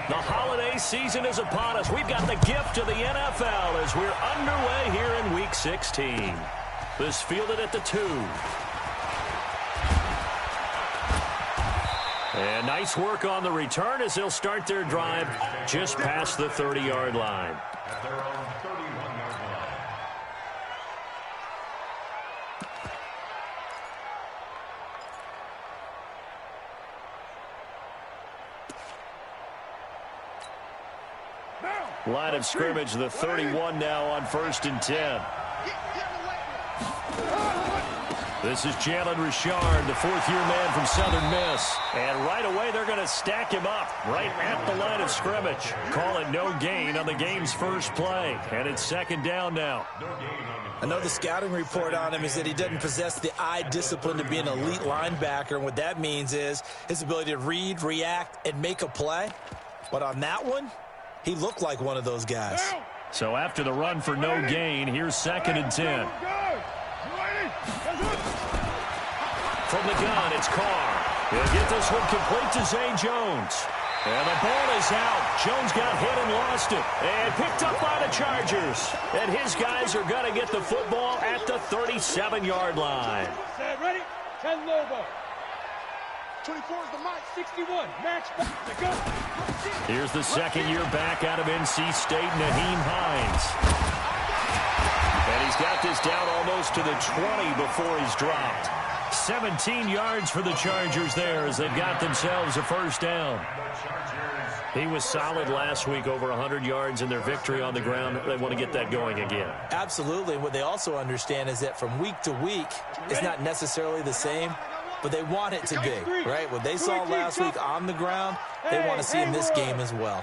The holiday season is upon us. We've got the gift of the NFL as we're underway here in Week 16. This fielded at the 2. And nice work on the return as they'll start their drive just past the 30-yard line. Line of scrimmage, the 31 now on 1st and 10. This is Jalen Richard, the fourth-year man from Southern Miss. And right away, they're going to stack him up right at the line of scrimmage. Call it no gain on the game's first play. And it's 2nd down now. I know the scouting report on him is that he doesn't possess the eye discipline to be an elite linebacker. And what that means is his ability to read, react, and make a play. But on that one, he looked like one of those guys. So after the run for no gain, here's 2nd and 10. From the gun, it's Carr. He'll get this one complete to Zay Jones. And the ball is out. Jones got hit and lost it. And picked up by the Chargers. And his guys are going to get the football at the 37-yard line. Ready? 10 Lobo. 24 is the mic. 61. Match back to go. Here's the second-year back out of NC State, Naheem Hines. And he's got this down almost to the 20 before he's dropped. 17 yards for the Chargers there as they've got themselves a first down. He was solid last week, over 100 yards in their victory on the ground. They want to get that going again. Absolutely. And what they also understand is that from week to week, it's not necessarily the same, but they want it to be, right? What they saw last week on the ground, they want to see in this game as well.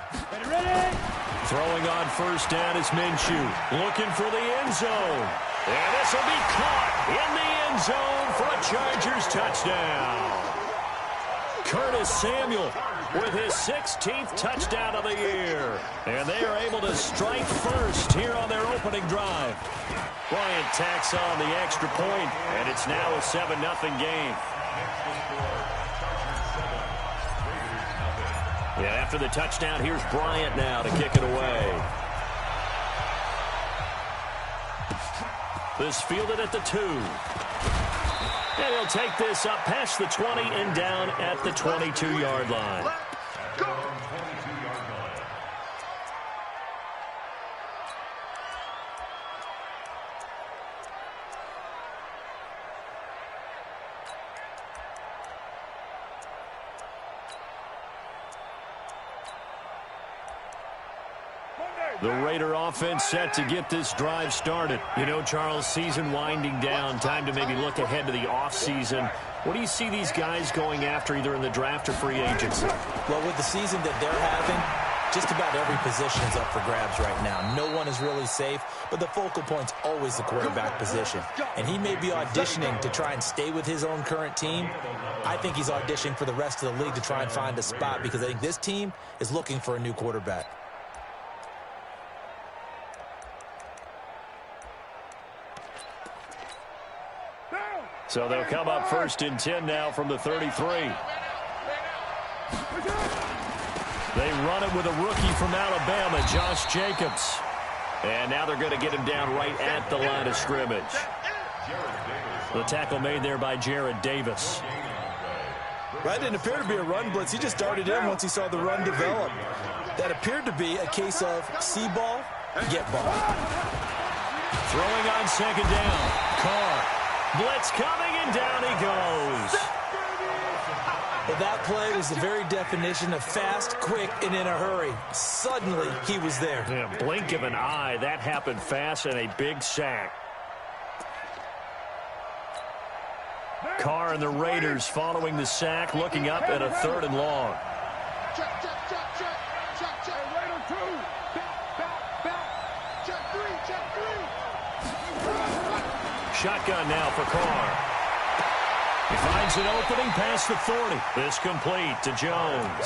Throwing on first down is Minshew, looking for the end zone. And this will be caught in the end zone for a Chargers touchdown. Curtis Samuel with his 16th touchdown of the year. And they are able to strike first here on their opening drive. Bryant tacks on the extra point, and it's now a 7-0 game. Yeah, after the touchdown, here's Bryant now to kick it away. This fielded at the 2. And he'll take this up past the 20 and down at the 22-yard line. The Raider offense set to get this drive started. You know, Charles, season winding down, time to maybe look ahead to the offseason. What do you see these guys going after either in the draft or free agency? Well, with the season that they're having, just about every position is up for grabs right now. No one is really safe, but the focal point's always the quarterback position. And he may be auditioning to try and stay with his own current team. I think he's auditioning for the rest of the league to try and find a spot because I think this team is looking for a new quarterback. So they'll come up 1st and 10 now from the 33. They run it with a rookie from Alabama, Josh Jacobs. And now they're going to get him down right at the line of scrimmage. The tackle made there by Jared Davis. That didn't appear to be a run blitz. He just darted in once he saw the run develop. That appeared to be a case of see ball, get ball. Throwing on 2nd down. Carr. Blitz coming, and down he goes. Well, that play was the very definition of fast, quick, and in a hurry. Suddenly, he was there. Yeah, blink of an eye. That happened fast and a big sack. Carr and the Raiders following the sack, looking up at a 3rd and long. Shotgun now for Carr. He finds an opening past the 40. This complete to Jones.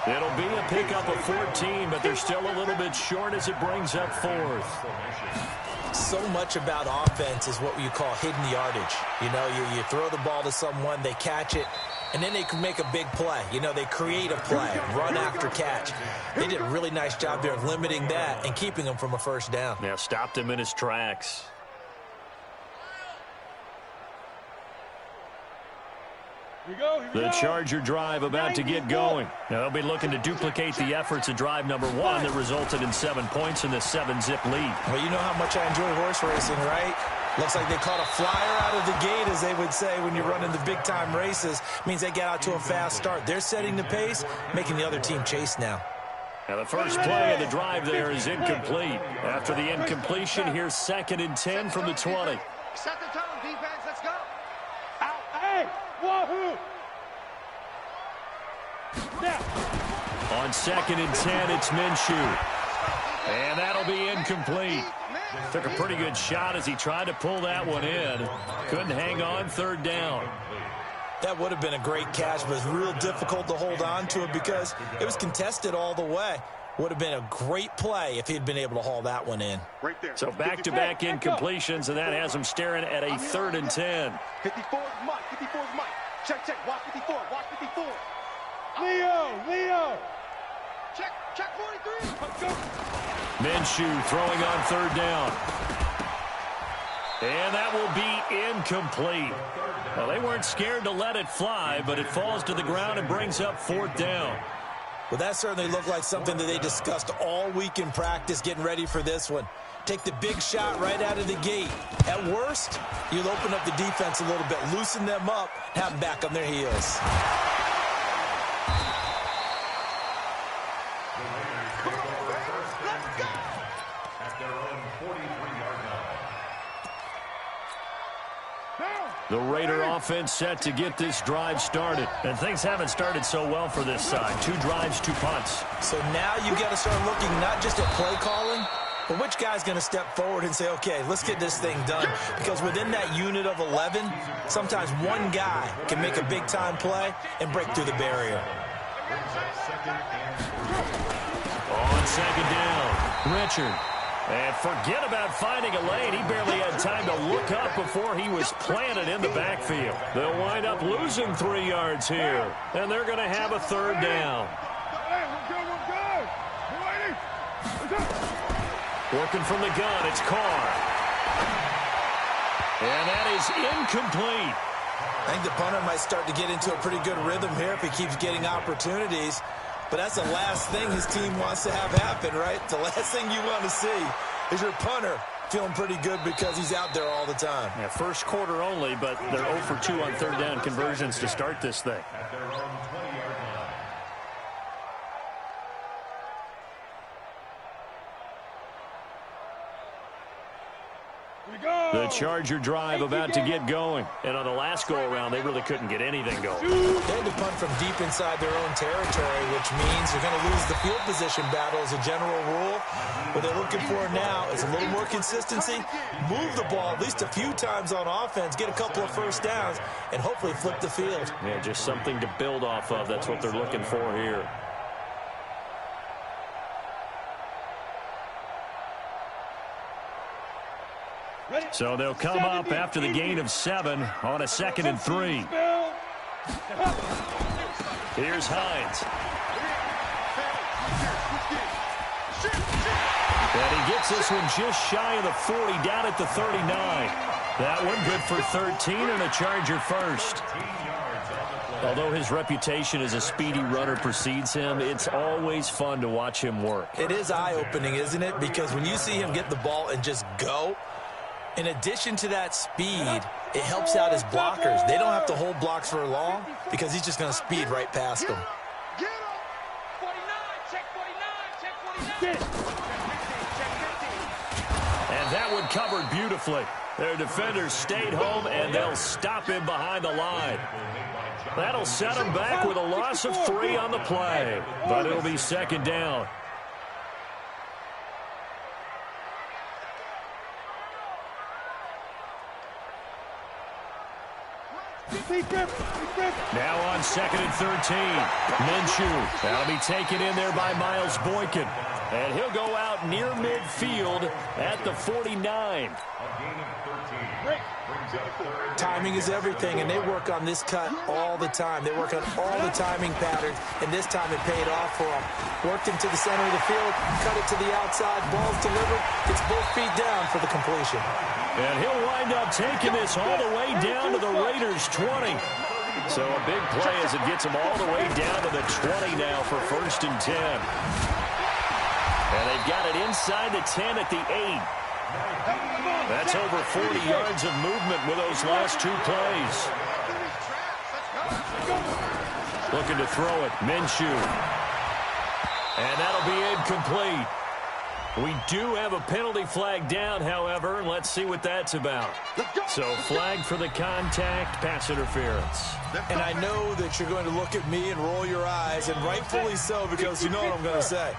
It'll be a pickup of 14, but they're still a little bit short as it brings up 4th. So much about offense is what you call hidden yardage. You know, you throw the ball to someone, they catch it, and then they can make a big play. You know, they create a play, run after catch. They did a really nice job there of limiting that and keeping him from a first down. Yeah, stopped him in his tracks. The Charger drive about to get going. Now they'll be looking to duplicate the efforts of drive number 1 that resulted in 7 points in this 7-zip lead. Well, you know how much I enjoy horse racing, right? Looks like they caught a flyer out of the gate, as they would say when you're running the big-time races. Means they get out to a fast start. They're setting the pace, making the other team chase now. Now the first play of the drive there is incomplete. After the incompletion, here's 2nd and 10 from the 20. Set the tone, defense. Let's go. Out. Hey, wahoo! Now. On 2nd and 10, it's Minshew. And that'll be incomplete. Took a pretty good shot as he tried to pull that one in. Couldn't hang on, 3rd down. That would have been a great catch, but it's real difficult to hold on to it because it was contested all the way. Would have been a great play if he'd been able to haul that one in. Right there. So back-to-back incompletions, and that has him staring at a 3rd and 10. 54 is Mike. 54 is Mike. Check, check. Watch 54. Watch 54. Leo. Check 43. Let's go. Minshew throwing on 3rd down. And that will be incomplete. Well, they weren't scared to let it fly, but it falls to the ground and brings up 4th down. Well, that certainly looked like something that they discussed all week in practice, getting ready for this one. Take the big shot right out of the gate. At worst, you'll open up the defense a little bit, loosen them up, have them back on their heels. The Raider offense set to get this drive started. And things haven't started so well for this side. 2 drives, 2 punts. So now you got to start looking not just at play calling, but which guy's going to step forward and say, okay, let's get this thing done. Because within that unit of 11, sometimes one guy can make a big-time play and break through the barrier. On 2nd down, Richard. And forget about finding a lane. He barely had time to look up before he was planted in the backfield. They'll wind up losing 3 yards here. And they're going to have a 3rd down. Working from the gun, it's Carr. And that is incomplete. I think the punter might start to get into a pretty good rhythm here if he keeps getting opportunities. But that's the last thing his team wants to have happen, right? The last thing you want to see is your punter feeling pretty good because he's out there all the time. Yeah, first quarter only, but they're 0 for 2 on 3rd down conversions to start this thing. The Charger drive about to get going. And on the last go-around, they really couldn't get anything going. They had to punt from deep inside their own territory, which means they're going to lose the field position battle as a general rule. What they're looking for now is a little more consistency, move the ball at least a few times on offense, get a couple of first downs, and hopefully flip the field. Yeah, just something to build off of. That's what they're looking for here. So they'll come up after the gain of 7 on a 2nd and 3. Here's Hines. And he gets this one just shy of the 40, down at the 39. That one good for 13 and a Charger first. Although his reputation as a speedy runner precedes him, it's always fun to watch him work. It is eye-opening, isn't it? Because when you see him get the ball and just go, in addition to that speed, it helps out his blockers. They don't have to hold blocks for long because he's just going to speed right past them. Get up. 49. Check 49. Check 49. And that one covered beautifully. Their defenders stayed home, and they'll stop him behind the line. That'll set him back with a loss of 3 on the play. But it'll be 2nd down. Now on 2nd and 13. Minshew. That'll be taken in there by Miles Boykin. And he'll go out near midfield at the 49. Timing is everything, and they work on this cut all the time. They work on all the timing patterns, and this time it paid off for them. Worked into the center of the field, cut it to the outside, ball's delivered, gets both feet down for the completion. And he'll wind up taking this all the way down to the Raiders' 20. So a big play as it gets them all the way down to the 20 now for 1st and 10. And they've got it inside the 10 at the 8. That's over 40 yards of movement with those last 2 plays. Looking to throw it, Minshew. And that'll be incomplete. We do have a penalty flag down, however, and let's see what that's about. So flag for the contact, pass interference. And I know that you're going to look at me and roll your eyes, and rightfully so, because you know what I'm going to say.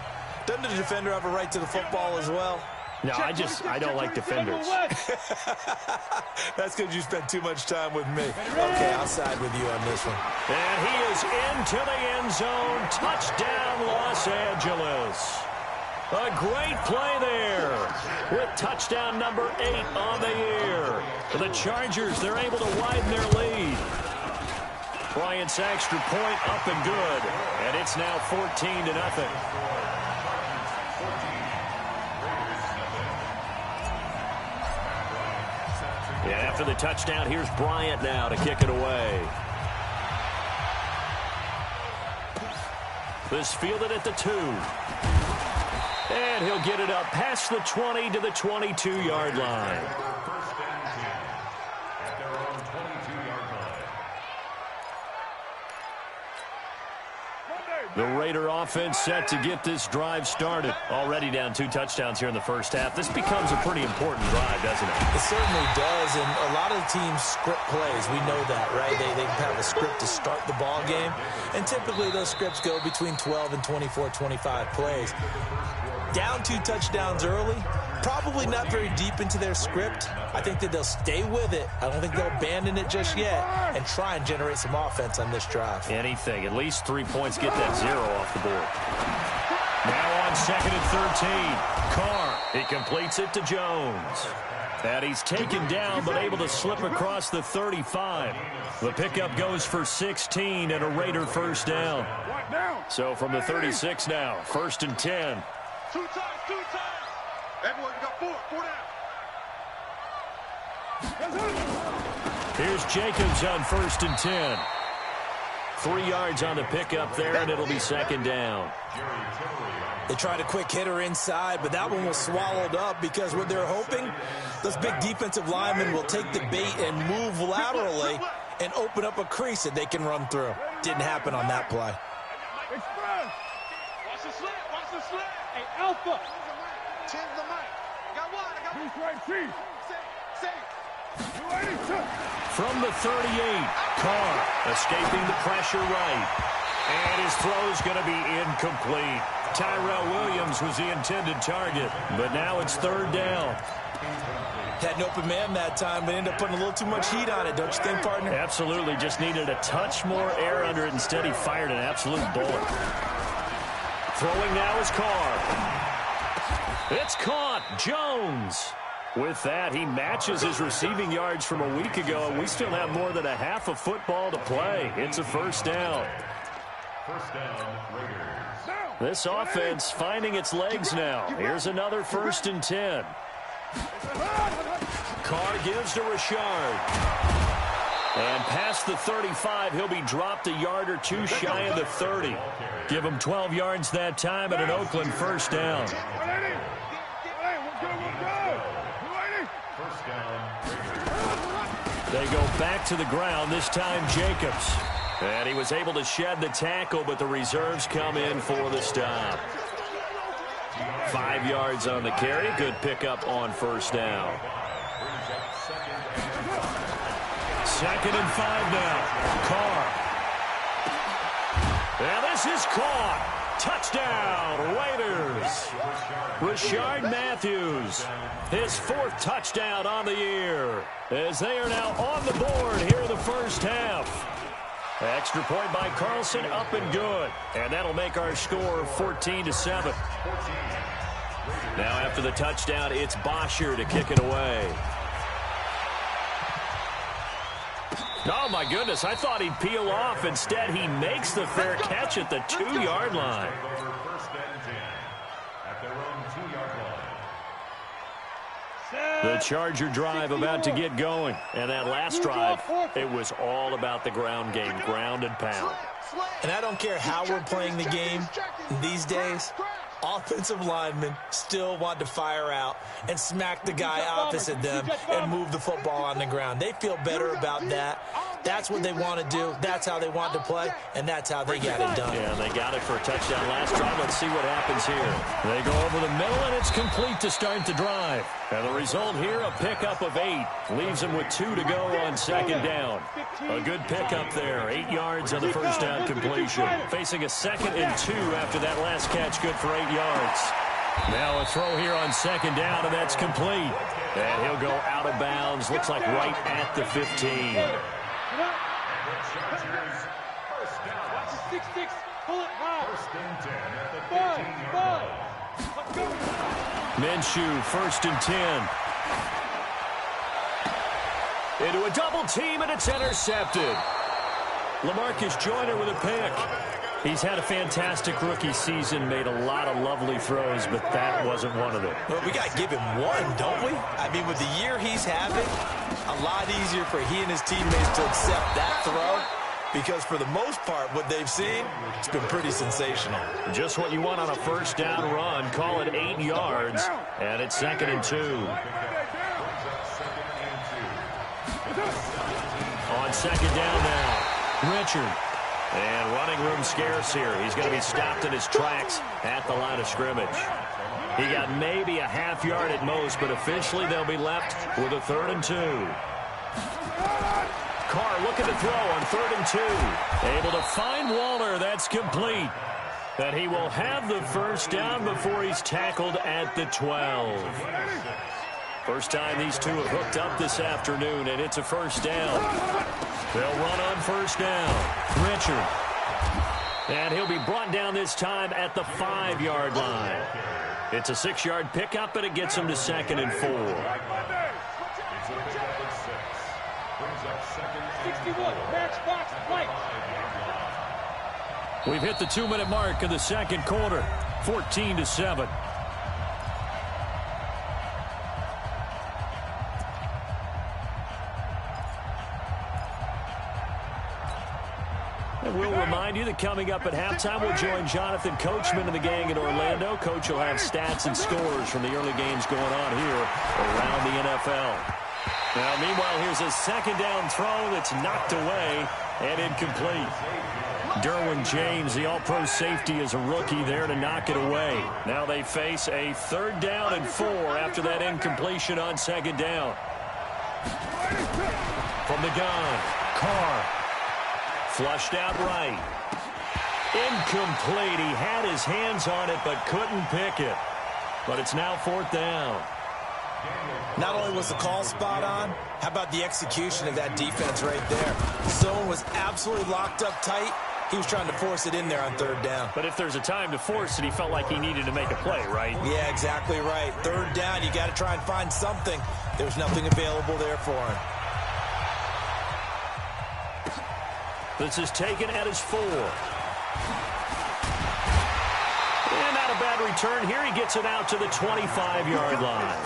Doesn't the defender have a right to the football as well? No, I don't like defenders. That's because you spent too much time with me. Okay, I'll side with you on this one. And he is into the end zone. Touchdown, Los Angeles. A great play there with touchdown number 8 on the year. For the Chargers, they're able to widen their lead. Bryant's extra point up and good. And it's now 14-0. And after the touchdown, here's Bryant now to kick it away. This fielded at the 2. And he'll get it up past the 20 to the 22-yard line. The Raider offense set to get this drive started. Already down 2 touchdowns here in the first half. This becomes a pretty important drive, doesn't it? It certainly does, and a lot of the teams script plays. We know that, right? They have a script to start the ball game, and typically those scripts go between 12 and 24, 25 plays. Down 2 touchdowns early, probably not very deep into their script. I think that they'll stay with it. I don't think they'll abandon it just yet and try and generate some offense on this drive. Anything. At least 3 points. Get that 0 off the board. Now on 2nd and 13. Carr. He completes it to Jones. And he's taken down but able to slip across the 35. The pickup goes for 16 and a Raider first down. So from the 36 now, 1st and 10. 2 times. Everyone got 4 down. Here's Jacobs on 1st and 10. 3 yards on the pickup there, and it'll be 2nd down. They tried a quick hitter inside, but that one was swallowed up because what they're hoping, those big defensive linemen will take the bait and move laterally and open up a crease that they can run through. Didn't happen on that play. Watch the slant. Hey, Alpha. Change the mic. Got 1. I got 1. He's right, Chief. Save. From the 38, Carr escaping the pressure right. And his throw's going to be incomplete. Tyrell Williams was the intended target, but now it's 3rd down. Had an open man that time, but ended up putting a little too much heat on it, don't you think, partner? Absolutely. Just needed a touch more air under it. Instead, he fired an absolute bullet. Throwing now is Carr. It's caught. Jones. With that, he matches his receiving yards from a week ago, and we still have more than a half of football to play. It's a 1st down. This offense finding its legs now. Here's another 1st and 10. Carr gives to Richard. And past the 35, he'll be dropped a yard or 2 shy of the 30. Give him 12 yards that time and an Oakland 1st down. They go back to the ground, this time Jacobs. And he was able to shed the tackle, but the reserves come in for the stop. 5 yards on the carry. Good pickup on 1st down. 2nd and 5 now. Carr. And this is caught. Touchdown, Raiders. Rashard Matthews, his 4th touchdown on the year, as they are now on the board here in the first half. Extra point by Carlson, up and good. And that'll make our score 14-7. Now after the touchdown, it's Bosher to kick it away. Oh, my goodness, I thought he'd peel off. Instead, he makes the fair catch at the 2-yard line. The Charger drive about to get going. And that last drive, it was all about the ground game, ground and pound. And I don't care how we're playing the game these days, offensive linemen still want to fire out and smack the guy opposite them and move the football on the ground. They feel better about that. That's what they want to do. That's how they want to play, and that's how they got it done. Yeah, they got it for a touchdown last drive. Let's see what happens here. They go over the middle, and it's complete to start the drive. And the result here, a pickup of 8. Leaves them with 2 to go on 2nd down. A good pickup there. 8 yards on the first down completion. Facing a 2nd and 2 after that last catch, good for 8 yards. Now a throw here on 2nd down, and that's complete. And he'll go out of bounds. Looks like right at the 15. Minshew, 1st and 10. Into a double team, and it's intercepted. LaMarcus Joyner with a pick. He's had a fantastic rookie season, made a lot of lovely throws, but that wasn't one of them. Well, we got to give him one, don't we? I mean, with the year he's having, a lot easier for he and his teammates to accept that throw, because for the most part, what they've seen, it's been pretty sensational. Just what you want on a first down run. Call it 8 yards, and it's 2nd and 2. On 2nd down now, Richard. And running room scarce here. He's going to be stopped in his tracks at the line of scrimmage. He got maybe a half yard at most, but officially they'll be left with a 3rd and 2. Carr looking to throw on 3rd and 2. Able to find Waller. That's complete. And he will have the first down before he's tackled at the 12. First time these two have hooked up this afternoon, and it's a first down. They'll run on first down. Richard. And he'll be brought down this time at the 5-yard line. It's a 6-yard pickup, and it gets him to 2nd and 4. 61, match box, right. We've hit the 2-minute mark of the 2nd quarter. 14-7. And we'll remind you that coming up at halftime, we'll join Jonathan Coachman and the gang in Orlando. Coach will have stats and scores from the early games going on here around the NFL. Now, meanwhile, here's a 2nd down throw that's knocked away and incomplete. Derwin James, the all-pro safety, is a rookie there to knock it away. Now they face a 3rd down and 4 after that incompletion on 2nd down. From the gun, Carr. Flushed out right. Incomplete. He had his hands on it but couldn't pick it. But it's now 4th down. Not only was the call spot on, how about the execution of that defense right there? Zone was absolutely locked up tight. He was trying to force it in there on 3rd down. But if there's a time to force it, he felt like he needed to make a play, right? Yeah, exactly right. 3rd down, you got to try and find something. There's nothing available there for him. This is taken at his 4. And not a bad return here. He gets it out to the 25-yard line.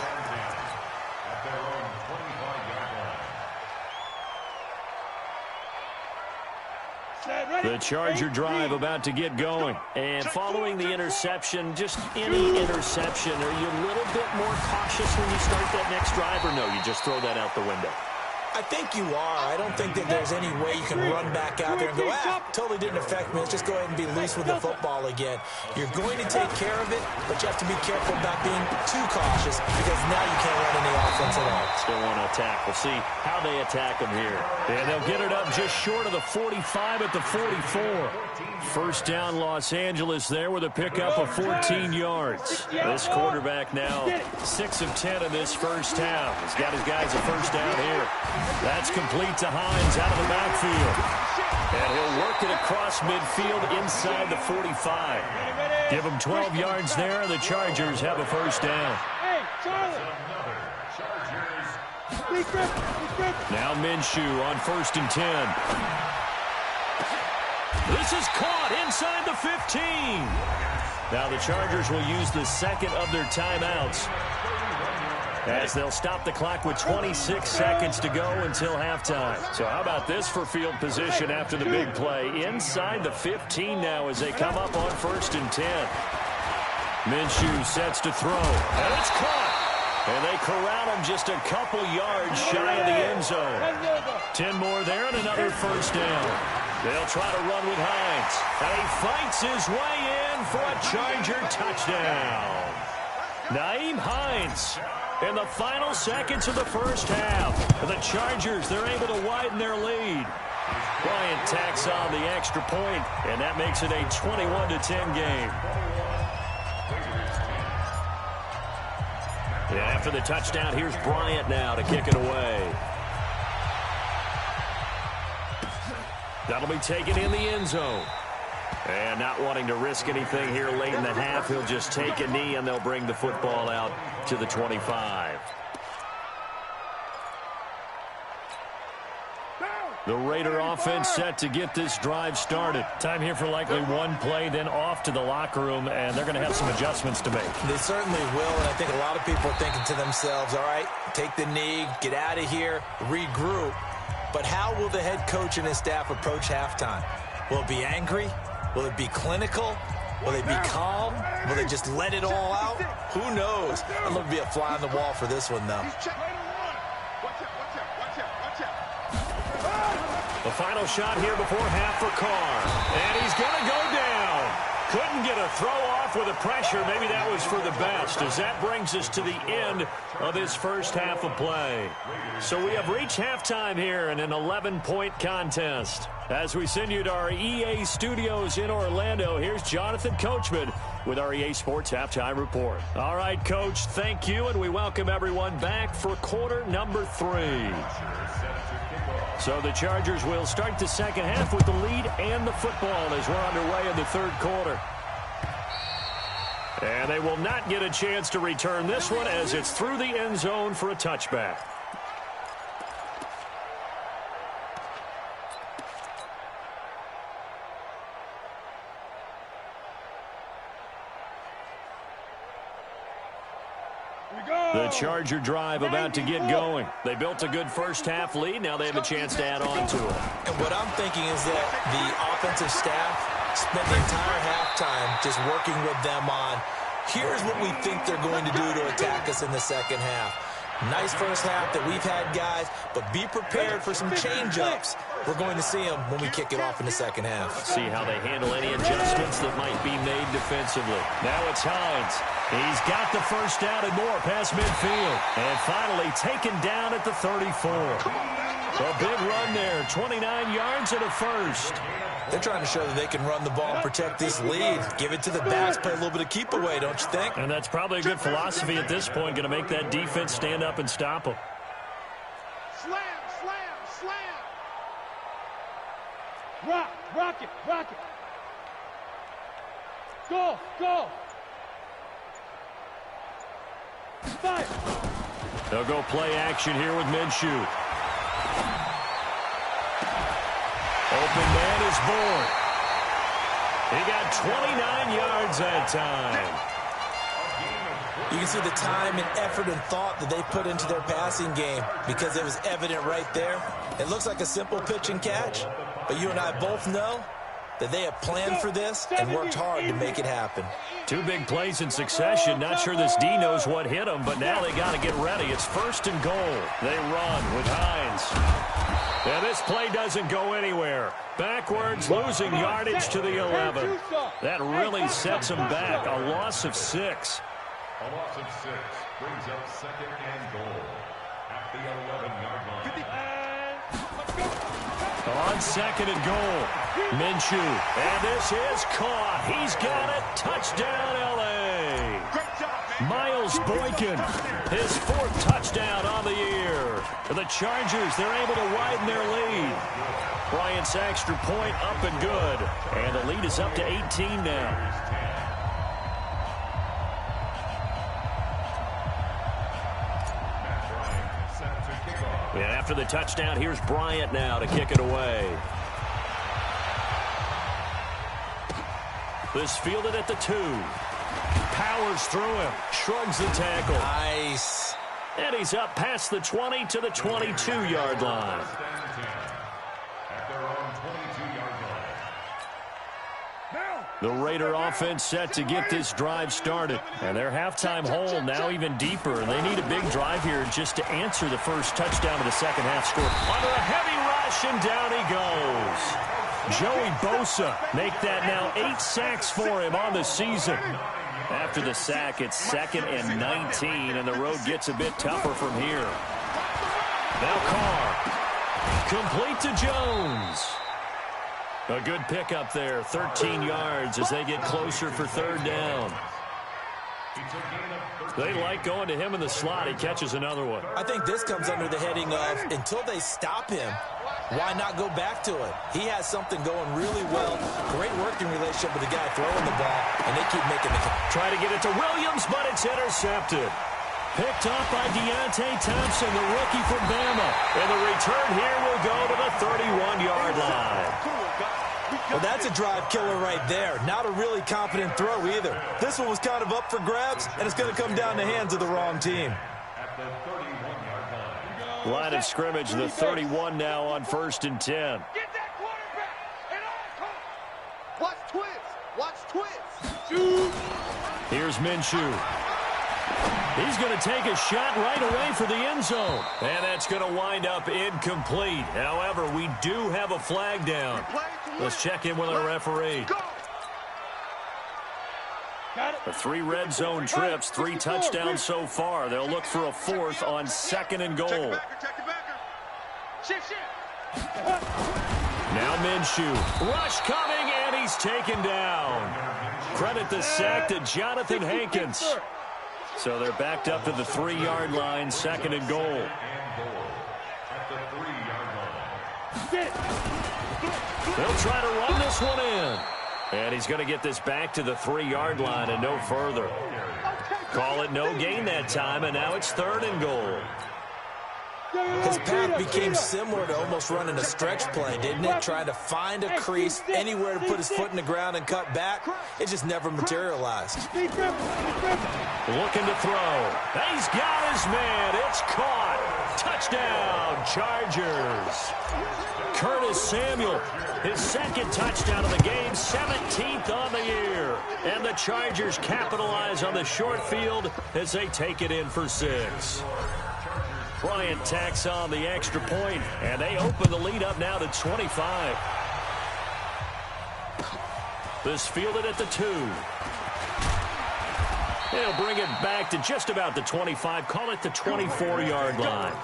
The Charger drive about to get going. And following the interception, just any interception, are you a little bit more cautious when you start that next drive, or no, you just throw that out the window? I think you are. I don't think that there's any way you can run back out there and go, totally didn't affect me. Let's just go ahead and be loose with the football again. You're going to take care of it, but you have to be careful about being too cautious because now you can't run any offense at all. Still want to attack. We'll see how they attack them here. And they'll get it up just short of the 45 at the 44. First down, Los Angeles there with a pickup of 14 yards. This quarterback now 6 of 10 in this first half. He's got his guys a first down here. That's complete to Hines out of the backfield. And he'll work it across midfield inside the 45. Give him 12 yards there, and the Chargers have a first down. Hey, Charlie! Now Minshew on 1st and 10. This is caught inside the 15. Now the Chargers will use the second of their timeouts as they'll stop the clock with 26 seconds to go until halftime. So how about this for field position after the big play? Inside the 15 now as they come up on 1st and 10. Minshew sets to throw, and it's caught. And they corral him just a couple yards shy of the end zone. 10 more there and another first down. They'll try to run with Hines. And he fights his way in for a Charger touchdown. Nyheim Hines in the final seconds of the first half. The Chargers, they're able to widen their lead. Bryant tacks on the extra point, and that makes it a 21-10 game. And after the touchdown, here's Bryant now to kick it away. That'll be taken in the end zone. And not wanting to risk anything here late in the half, he'll just take a knee, and they'll bring the football out to the 25. The Raider offense set to get this drive started. Time here for likely one play, then off to the locker room, and they're going to have some adjustments to make. They certainly will, and I think a lot of people are thinking to themselves, all right, take the knee, get out of here, regroup. But how will the head coach and his staff approach halftime? Will it be angry? Will it be clinical? Will they be calm? Will they just let it all out? Who knows? I'm going to be a fly on the wall for this one, though. The final shot here before half for Carr. And he's going to go down. Couldn't get a throw off with the pressure. Maybe that was for the best, as that brings us to the end of this first half of play. So we have reached halftime here in an 11-point contest. As we send you to our EA studios in Orlando, here's Jonathan Coachman with our EA Sports Halftime Report. All right, Coach, thank you, and we welcome everyone back for quarter number 3. So the Chargers will start the second half with the lead and the football as we're underway in the third quarter. And they will not get a chance to return this one as it's through the end zone for a touchback. The Charger drive about to get going. They built a good first half lead. Now they have a chance to add on to it. And what I'm thinking is that the offensive staff spent the entire halftime just working with them on, here's what we think they're going to do to attack us in the second half. Nice first half that we've had, guys, but be prepared for some change-ups. We're going to see them when we kick it off in the second half. See how they handle any adjustments that might be made defensively. Now it's Hines. He's got the first down and more past midfield. And finally taken down at the 34. A big run there, 29 yards and a first. They're trying to show that they can run the ball and protect this lead. Give it to the backs, play a little bit of keep away, don't you think? And that's probably a good philosophy at this point, going to make that defense stand up and stop them. Slam, slam, slam. Rock, rock it, rock it. Go, go. Fire. They'll go play action here with Minshew. Open man is born. He got 29 yards that time. You can see the time and effort and thought that they put into their passing game because it was evident right there. It looks like a simple pitch and catch, but you and I both know that they have planned for this and worked hard to make it happen. 2 big plays in succession. Not sure this D knows what hit him, but now they got to get ready. It's 1st and goal. They run with Hines. And this play doesn't go anywhere. Backwards, losing yardage to the 11. That really sets them back. A loss of 6. A loss of 6 brings up 2nd and goal at the 11-yard line. On 2nd and goal, Minshew. And this is caught. He's got it. Touchdown, L.A. Miles Boykin, his 4th touchdown on the year. For the Chargers, they're able to widen their lead. Bryant's extra point up and good. And the lead is up to 18 now. And after the touchdown, here's Bryant now to kick it away. This fielded at the 2. Powers through him. Shrugs the tackle. Nice. And he's up past the 20 to the 22-yard line. At their own 22-yard line. The Raider offense set to get this drive started. And their halftime hole now even deeper. And they need a big drive here just to answer the first touchdown of the second half score. Under a heavy rush, and down he goes. Joey Bosa make that now 8 sacks for him on the season. After the sack, it's 2nd and 19, and the road gets a bit tougher from here. Now Carr. Complete to Jones. A good pickup there, 13 yards as they get closer for 3rd down. They like going to him in the slot. He catches another one. I think this comes under the heading of, until they stop him, why not go back to it? He has something going really well. Great working relationship with the guy throwing the ball, and they keep making the catch. Try to get it to Williams, but it's intercepted. Picked up by Deontay Thompson, the rookie from Bama. And the return here will go to the 31-yard line. Well, that's a drive killer right there. Not a really confident throw either. This one was kind of up for grabs, and it's going to come down the hands of the wrong team. At the 31-yard line. Line of scrimmage, the 31 now on 1st and 10. Get that quarterback and all come. Watch twist. Watch twist. Here's Minshew. He's going to take a shot right away for the end zone. And that's going to wind up incomplete. However, we do have a flag down. Let's check in with our referee. The 3 red zone trips, 3 touchdowns so far. They'll look for a 4th on 2nd and goal. Now Minshew. Rush coming, and he's taken down. Credit the sack to Jonathan Hankins. So they're backed up to the 3-yard line, 2nd and goal. At the 3-yard line. They'll try to run this one in. And he's going to get this back to the 3-yard line and no further. Call it no gain that time, and now it's 3rd and goal. His path became similar to almost running a stretch play, didn't it? Trying to find a crease, anywhere to put his foot in the ground and cut back. It just never materialized. Looking to throw. He's got his man. It's caught. Touchdown, Chargers. Curtis Samuel, his 2nd touchdown of the game, 17th on the year. And the Chargers capitalize on the short field as they take it in for 6. Bryant tacks on the extra point, and they open the lead up now to 25. This fielded at the 2. They'll bring it back to just about the 25. Call it the 24-yard line.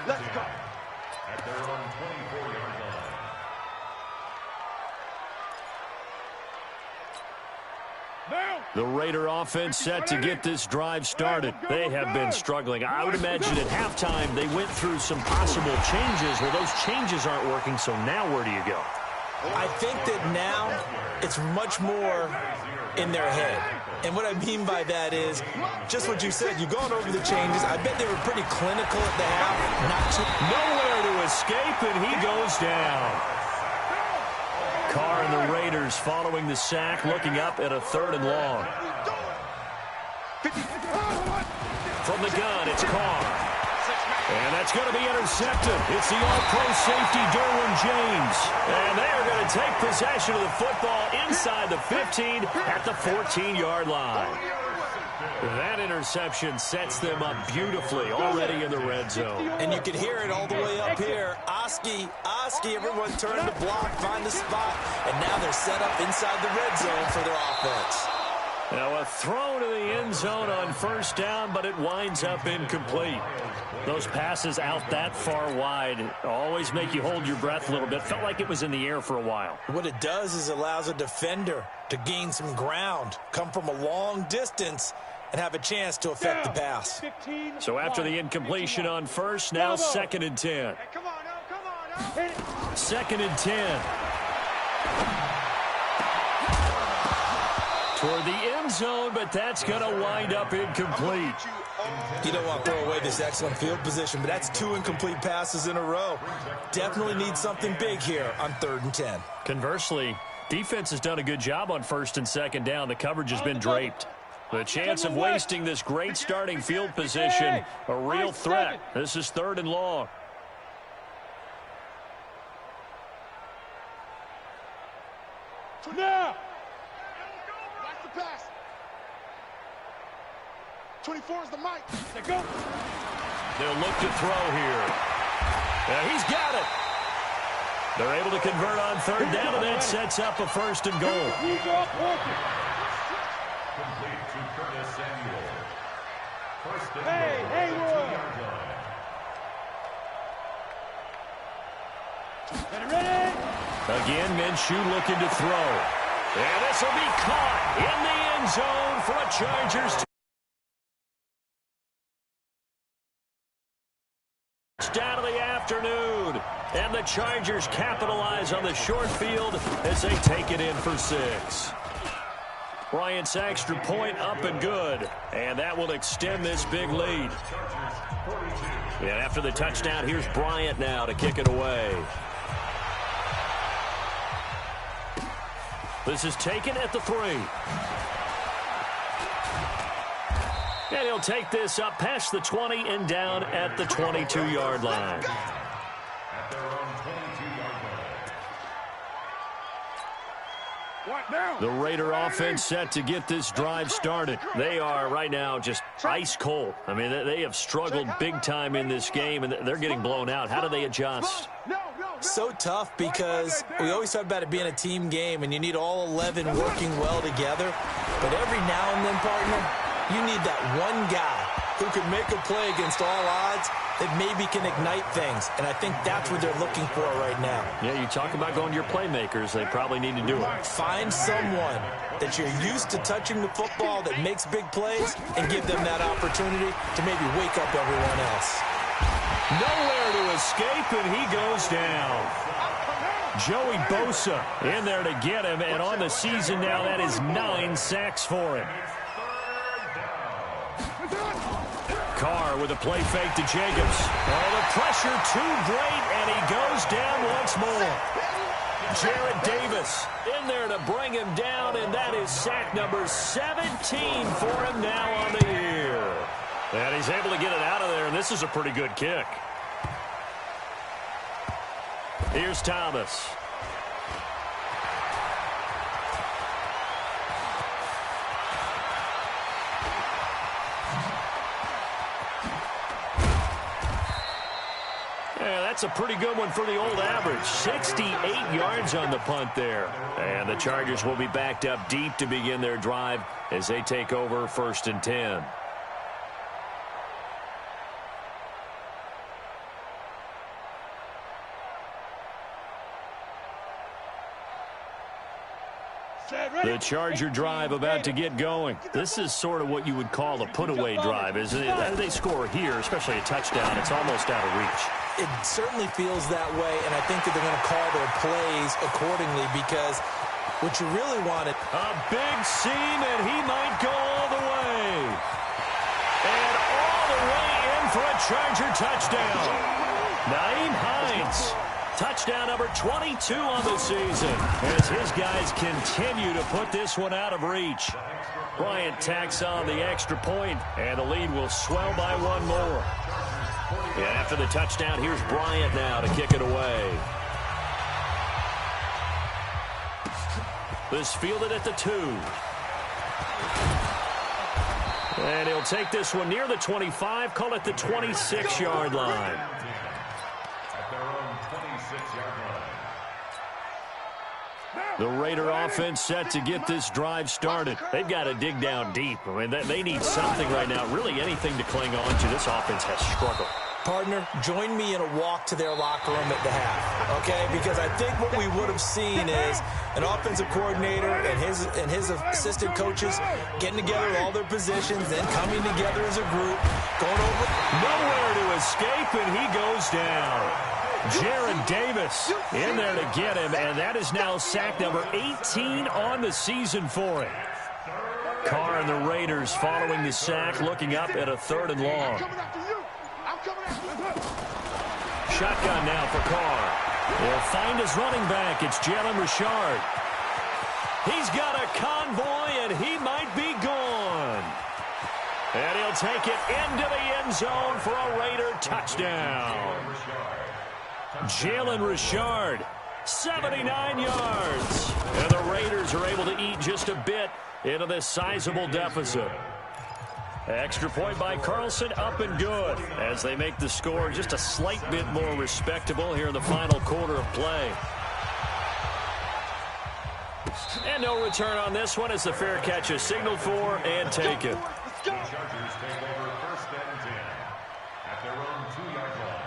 Let's go. At their own 24-yard line. The Raider offense set to get this drive started. They have been struggling. I would imagine at halftime they went through some possible changes. Well, those changes aren't working, so now where do you go? I think that now it's much more in their head. And what I mean by that is just what you said. You've gone over the changes. I bet they were pretty clinical at the half. Nowhere to escape, and he goes down. Carr and the Raiders following the sack, looking up at a 3rd and long. From the gun, it's Carr. And that's going to be intercepted. It's the all-pro safety, Derwin James. And they are going to take possession of the football inside the 15 at the 14-yard line. That interception sets them up beautifully already in the red zone. And you can hear it all the way up here. Oski, everyone turn to block, find the spot, and now they're set up inside the red zone for their offense. Now a throw to the end zone on first down, but it winds up incomplete. Those passes out that far wide always make you hold your breath a little bit. Felt like it was in the air for a while. What it does is allows a defender to gain some ground, come from a long distance, and have a chance to affect the pass. So after the incompletion on first, now 2nd and 10. Come on, now. 2nd and 10. Toward the end zone, but that's going to wind up incomplete. You don't want to throw away this excellent field position, but that's 2 incomplete passes in a row. Definitely need something big here on 3rd and 10. Conversely, defense has done a good job on 1st and 2nd down. The coverage has been draped. The chance of wasting this great starting field position, a real threat. This is 3rd and long. Now. Watch the pass. 24 is the mic. They go. They'll look to throw here. He's got it. They're able to convert on 3rd down, and that sets up a 1st and goal. He's off working. Complete to Curtis Samuel. 1st and Hey, goal. Year1. Ready? Again, Minshew looking to throw. And this will be caught in the end zone for a Chargers touchdown of the afternoon. And the Chargers capitalize on the short field as they take it in for 6. Bryant's extra point up and good. And that will extend this big lead. And after the touchdown, here's Bryant now to kick it away. This is taken at the 3. And he'll take this up past the 20 and down at the 22-yard line. At their own 22-yard line. The Raider offense set to get this drive started. They are right now just ice cold. I mean, they have struggled big time in this game, and they're getting blown out. How do they adjust? So tough because we always talk about it being a team game, and you need all 11 working well together. But every now and then, partner, you need that one guy who can make a play against all odds that maybe can ignite things. And I think that's what they're looking for right now. Yeah, you talk about going to your playmakers. They probably need to do it. Find someone that you're used to touching the football that makes big plays and give them that opportunity to maybe wake up everyone else. Nowhere to escape, and he goes down. Joey Bosa in there to get him, and on the season now, that is 9 sacks for him. Carr with a play fake to Jacobs. Oh, the pressure too great, and he goes down once more. Jarrett Davis in there to bring him down, and that is sack number 17 for him now on the year. And he's able to get it out of there, and this is a pretty good kick. Here's Thomas. Yeah, that's a pretty good one for the old average. 68 yards on the punt there. And the Chargers will be backed up deep to begin their drive as they take over 1st and 10. The Charger drive about to get going. This is sort of what you would call a put-away drive, isn't it? They score here, especially a touchdown. It's almost out of reach. It certainly feels that way, and I think that they're going to call their plays accordingly because what you really wanted. A big seam, and he might go all the way. And all the way in for a Charger touchdown. Naeem Hines. Touchdown number 22 on the season as his guys continue to put this one out of reach. Bryant tacks on the extra point, and the lead will swell by one more. And after the touchdown, here's Bryant now to kick it away. This fielded at the 2. And he'll take this one near the 25, call it the 26-yard line. At their own 26-yard line. The Raider offense set to get this drive started. They've got to dig down deep. I mean, they need something right now, really anything to cling on to. This offense has struggled. Partner, join me in a walk to their locker room at the half, okay? Because I think what we would have seen is an offensive coordinator and his assistant coaches getting together all their positions, then coming together as a group, going over. Nowhere to escape, and he goes down. Jared Davis in there to get him, and that is now sack number 18 on the season for him. Carr and the Raiders following the sack, looking up at a 3rd and long. Shotgun now for Carr. He'll find his running back. It's Jalen Richard. He's got a convoy, and he might be gone. And he'll take it into the end zone for a Raider touchdown. Jalen Richard, 79 yards. And the Raiders are able to eat just a bit into this sizable deficit. Extra point by Carlson, up and good as they make the score just a slight bit more respectable here in the final quarter of play. And no return on this one as the fair catch is signaled for and taken. The Chargers take over 1st and 10 at their own 2-yard line.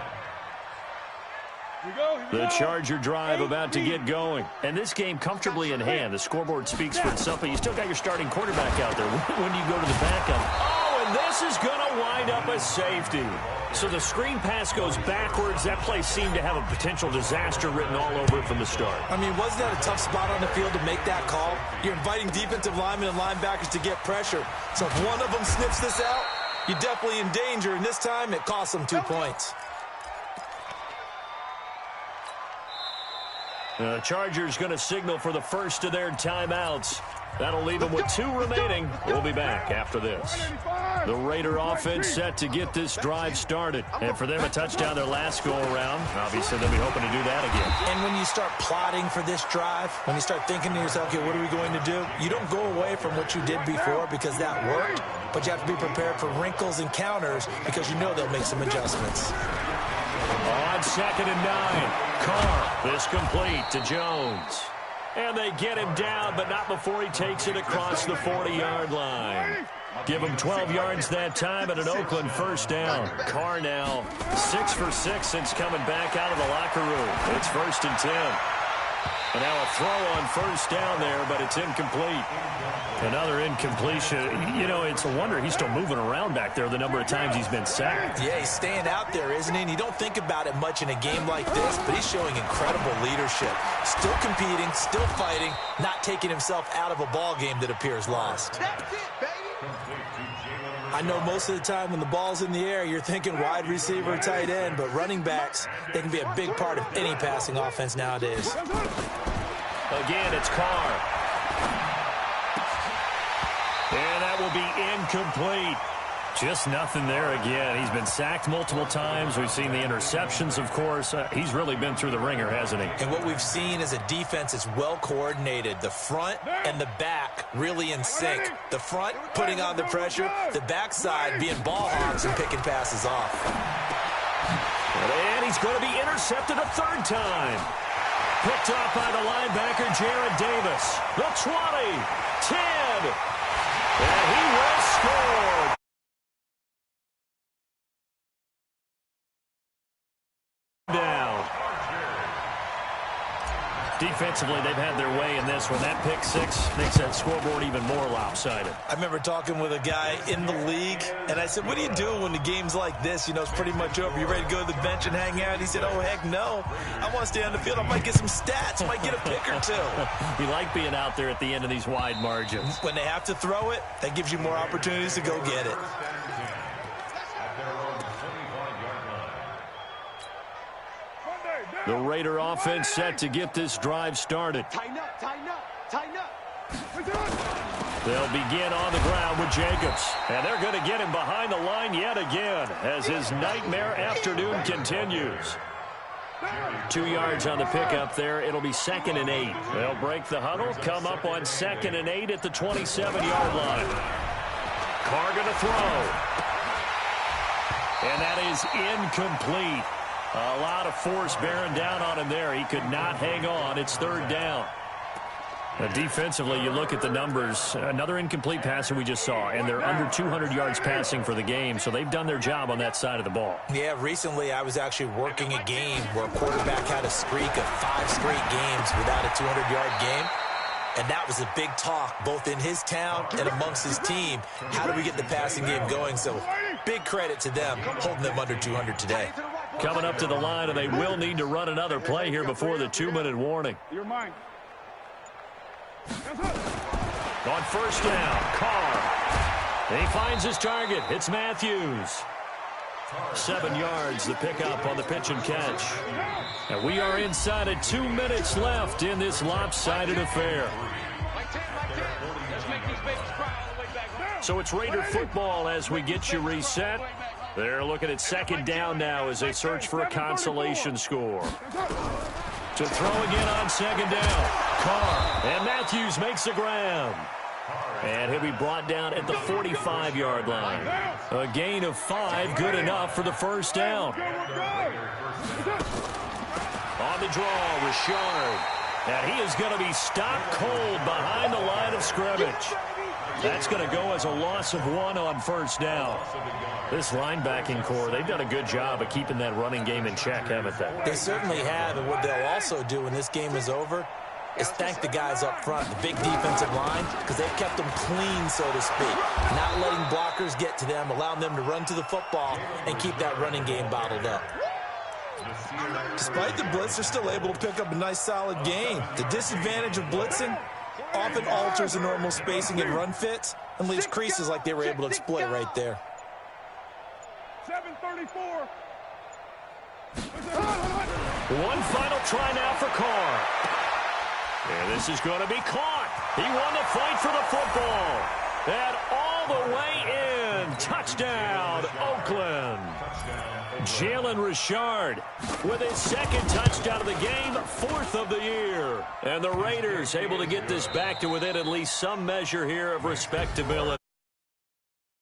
The Charger drive about to get going. And this game comfortably in hand. The scoreboard speaks for itself, but you still got your starting quarterback out there. When do you go to the backup? And this is going to wind up a safety. So the screen pass goes backwards. That play seemed to have a potential disaster written all over it from the start. I mean, wasn't that a tough spot on the field to make that call? You're inviting defensive linemen and linebackers to get pressure. So if one of them sniffs this out, you're definitely in danger. And this time, it cost them 2 points. The Chargers going to signal for the first of their timeouts. That'll leave them with 2 remaining. We'll be back after this. The Raider offense set to get this drive started. And for them, a touchdown their last go-around. Obviously, they'll be hoping to do that again. And when you start plotting for this drive, when you start thinking to yourself, okay, what are we going to do? You don't go away from what you did before because that worked, but you have to be prepared for wrinkles and counters because you know they'll make some adjustments. On 2nd and 9, Carr, this complete to Jones. And they get him down, but not before he takes it across the 40-yard line. Give him 12 yards that time and an Oakland first down. Carr now 6 for 6 since coming back out of the locker room. It's 1st and 10. And now a throw on first down there, but it's incomplete. Another incompletion. You know, it's a wonder he's still moving around back there the number of times he's been sacked. Yeah, he's staying out there, isn't he? And you don't think about it much in a game like this, but he's showing incredible leadership. Still competing, still fighting, not taking himself out of a ball game that appears lost. That's it, baby. I know most of the time when the ball's in the air, you're thinking wide receiver, tight end, but running backs, they can be a big part of any passing offense nowadays. Again, it's Carr. And that will be incomplete. Just nothing there again. He's been sacked multiple times. We've seen the interceptions, of course. He's really been through the ringer, hasn't he? And what we've seen is a defense that's well coordinated. The front and the back really in sync. The front putting on the pressure. The backside being ball hawks and picking passes off. And he's going to be intercepted a 3rd time. Picked off by the linebacker, Jared Davis. The 20, 10, and he will score. Down. Defensively, they've had their way in this one. That pick 6 makes that scoreboard even more lopsided. I remember talking with a guy in the league, and I said, what do you do when the game's like this? You know, it's pretty much over. You ready to go to the bench and hang out? He said, oh, heck no. I want to stay on the field. I might get some stats. I might get a pick or 2. You like being out there at the end of these wide margins. When they have to throw it, that gives you more opportunities to go get it. The Raider offense set to get this drive started. Tighten up, tighten up, tighten up. They'll begin on the ground with Jacobs. And they're going to get him behind the line yet again as his nightmare afternoon continues. 2 yards on the pickup there. It'll be 2nd and 8. They'll break the huddle, come up on 2nd and 8 at the 27-yard line. Carr going to throw. And that is incomplete. A lot of force bearing down on him there. He could not hang on. It's 3rd down. Defensively, you look at the numbers. Another incomplete pass that we just saw, and they're under 200 yards passing for the game, so they've done their job on that side of the ball. Yeah, recently I was actually working a game where a quarterback had a streak of 5 straight games without a 200-yard game, and that was a big talk both in his town and amongst his team. How do we get the passing game going? So big credit to them holding them under 200 today. Coming up to the line, and they will need to run another play here before the 2-minute warning. You're mine. On 1st down, Carr. He finds his target. It's Matthews. 7 yards, the pickup on the pitch and catch. And we are inside of 2 minutes left in this lopsided affair. So it's Raider football as we get you reset. They're looking at 2nd down now as they search for a consolation score. To throw again on 2nd down. Carr. And Matthews makes the ground. And he'll be brought down at the 45-yard line. A gain of 5, good enough for the 1st down. On the draw, Richard. And he is going to be stopped cold behind the line of scrimmage. That's going to go as a loss of 1 on 1st down. This linebacking core, they've done a good job of keeping that running game in check, haven't they? They certainly have, and what they'll also do when this game is over is thank the guys up front, the big defensive line, because they've kept them clean, so to speak. Not letting blockers get to them, allowing them to run to the football and keep that running game bottled up. Despite the blitz, they're still able to pick up a nice, solid gain. The disadvantage of blitzing often alters the normal spacing and run fits and leaves creases like they were able to exploit right there. 7:34. One final try now for Carr. And this is going to be caught. He won the fight for the football. And all the way in. Touchdown, Oakland. Jalen Richard with his 2nd touchdown of the game, 4th of the year. And the Raiders able to get this back to within at least some measure here of respectability.